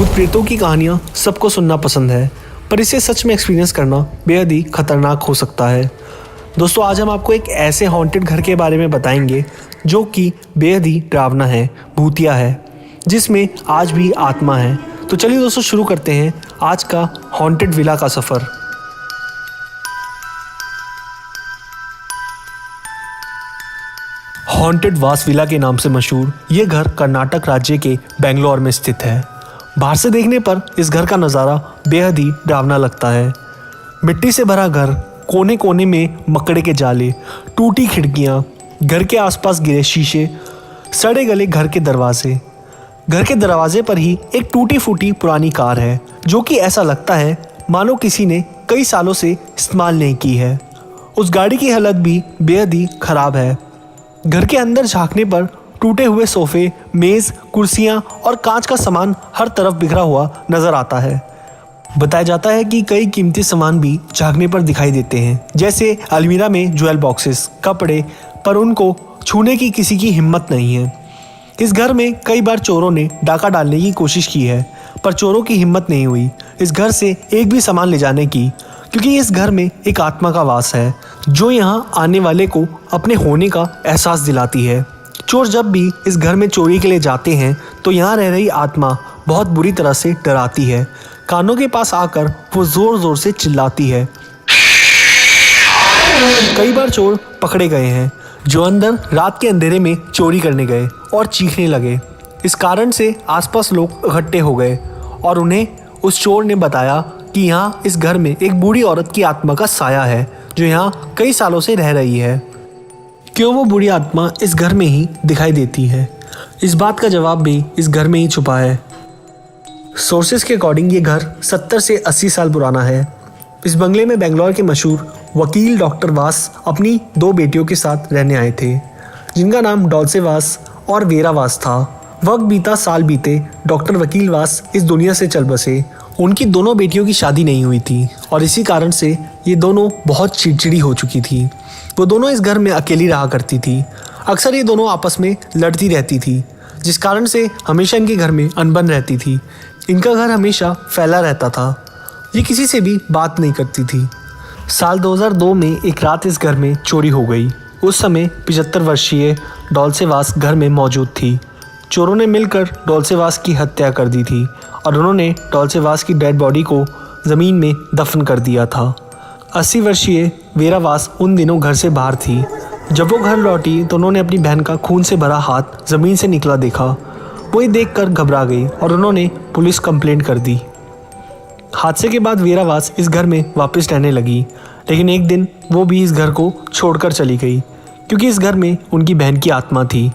भूत प्रेतों की कहानियाँ सबको सुनना पसंद है, पर इसे सच में एक्सपीरियंस करना बेहद ही खतरनाक हो सकता है। दोस्तों, आज हम आपको एक ऐसे हॉन्टेड घर के बारे में बताएंगे जो कि बेहद ही डरावना है, भूतिया है, जिसमें आज भी आत्मा है। तो चलिए दोस्तों, शुरू करते हैं आज का हॉन्टेड विला का सफ़र। हॉन्टेड वास विला के नाम से मशहूर ये घर कर्नाटक राज्य के बेंगलोर में स्थित है। बाहर से देखने पर इस घर का नज़ारा बेहद ही डरावना लगता है। मिट्टी से भरा घर, कोने कोने में मकड़े के जाले, टूटी खिड़कियाँ, घर के आसपास गिरे शीशे, सड़े गले घर के दरवाजे। घर के दरवाजे पर ही एक टूटी फूटी पुरानी कार है जो कि ऐसा लगता है मानो किसी ने कई सालों से इस्तेमाल नहीं की है। उस गाड़ी की हालत भी बेहद ही खराब है। घर के अंदर झांकने पर टूटे हुए सोफे, मेज, कुर्सियां और कांच का सामान हर तरफ बिखरा हुआ नजर आता है। बताया जाता है कि कई कीमती सामान भी झांकने पर दिखाई देते हैं, जैसे अलमीरा में ज्वेल बॉक्सेस, कपड़े, पर उनको छूने की किसी की हिम्मत नहीं है। इस घर में कई बार चोरों ने डाका डालने की कोशिश की है, पर चोरों की हिम्मत नहीं हुई इस घर से एक भी सामान ले जाने की, क्योंकि इस घर में एक आत्मा का वास है जो यहाँ आने वाले को अपने होने का एहसास दिलाती है। चोर जब भी इस घर में चोरी के लिए जाते हैं तो यहाँ रह रही आत्मा बहुत बुरी तरह से डराती है। कानों के पास आकर वो जोर जोर से चिल्लाती है। कई बार चोर पकड़े गए हैं जो अंदर रात के अंधेरे में चोरी करने गए और चीखने लगे। इस कारण से आसपास लोग इकट्ठे हो गए और उन्हें उस चोर ने बताया कि यहाँ इस घर में एक बूढ़ी औरत की आत्मा का साया है जो यहाँ कई सालों से रह रही है। क्यों वो बुरी आत्मा इस घर में ही दिखाई देती है, इस बात का जवाब भी इस घर में ही छुपा है। सोर्सेस के अकॉर्डिंग ये घर 70 से 80 साल पुराना है। इस बंगले में बेंगलोर के मशहूर वकील डॉक्टर वास अपनी 2 बेटियों के साथ रहने आए थे, जिनका नाम डॉल्से वास और वेरा वास था। वक्त बीता, साल बीते, डॉक्टर वकील वास इस दुनिया से चल बसे। उनकी दोनों बेटियों की शादी नहीं हुई थी और इसी कारण से ये दोनों बहुत चिड़चिड़ी हो चुकी थी। वो दोनों इस घर में अकेली रहा करती थी। अक्सर ये दोनों आपस में लड़ती रहती थी, जिस कारण से हमेशा इनके घर में अनबन रहती थी। इनका घर हमेशा फैला रहता था। ये किसी से भी बात नहीं करती थी। साल 2002 में एक रात इस घर में चोरी हो गई। उस समय 75 वर्षीय डॉल्सेवास घर में मौजूद थी। चोरों ने मिलकर डॉल्सेवास की हत्या कर दी थी और उन्होंने डॉल्सेवास की डेड बॉडी को ज़मीन में दफन कर दिया था। 80 वर्षीय वेरावास उन दिनों घर से बाहर थी। जब वो घर लौटी तो उन्होंने अपनी बहन का खून से भरा हाथ ज़मीन से निकला देखा। वो ये देखकर घबरा गई और उन्होंने पुलिस कंप्लेंट कर दी। हादसे के बाद वेरावास इस घर में वापस रहने लगी, लेकिन एक दिन वो भी इस घर को छोड़कर चली गई क्योंकि इस घर में उनकी बहन की आत्मा थी।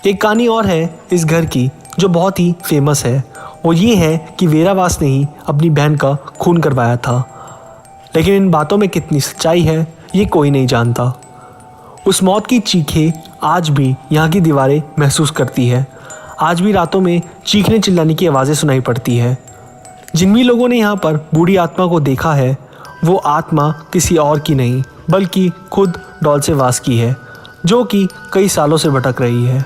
एक कहानी और है इस घर की जो बहुत ही फेमस है। वो ये है कि वेरावास ने ही अपनी बहन का खून करवाया था, लेकिन इन बातों में कितनी सच्चाई है ये कोई नहीं जानता। उस मौत की चीखें आज भी यहाँ की दीवारें महसूस करती है। आज भी रातों में चीखने चिल्लाने की आवाज़ें सुनाई पड़ती है। जिन भी लोगों ने यहाँ पर बूढ़ी आत्मा को देखा है वो आत्मा किसी और की नहीं बल्कि खुद डॉल्सेवास की है, जो कि कई सालों से भटक रही है।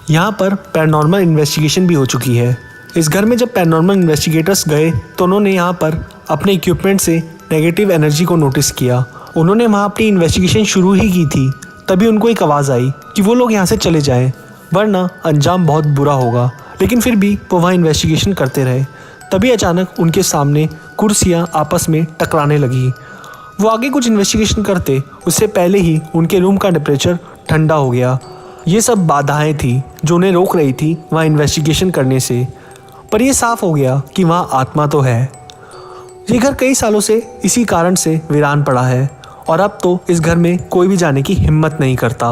यहाँ पर पैरानॉर्मल इन्वेस्टिगेशन भी हो चुकी है। इस घर में जब पैरानॉर्मल इन्वेस्टिगेटर्स गए तो उन्होंने यहाँ पर अपने इक्विपमेंट से नेगेटिव एनर्जी को नोटिस किया। उन्होंने वहाँ अपनी इन्वेस्टिगेशन शुरू ही की थी, तभी उनको एक आवाज़ आई कि वो लोग यहाँ से चले जाएं, वरना अंजाम बहुत बुरा होगा। लेकिन फिर भी वो वहाँ इन्वेस्टिगेशन करते रहे। तभी अचानक उनके सामने कुर्सियाँ आपस में टकराने लगी। वो आगे कुछ इन्वेस्टिगेशन करते उससे पहले ही उनके रूम का टेम्परेचर ठंडा हो गया। ये सब बाधाएं थी जो उन्हें रोक रही थी वहाँ इन्वेस्टिगेशन करने से, पर यह साफ हो गया कि वहाँ आत्मा तो है। ये घर कई सालों से इसी कारण से वीरान पड़ा है और अब तो इस घर में कोई भी जाने की हिम्मत नहीं करता।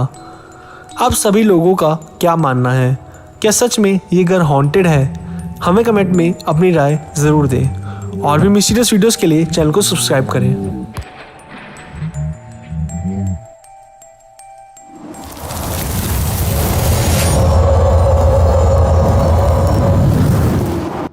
अब सभी लोगों का क्या मानना है? क्या सच में ये घर हॉन्टेड है? हमें कमेंट में अपनी राय ज़रूर दें और भी मिस्टीरियस वीडियोज़ के लिए चैनल को सब्सक्राइब करें।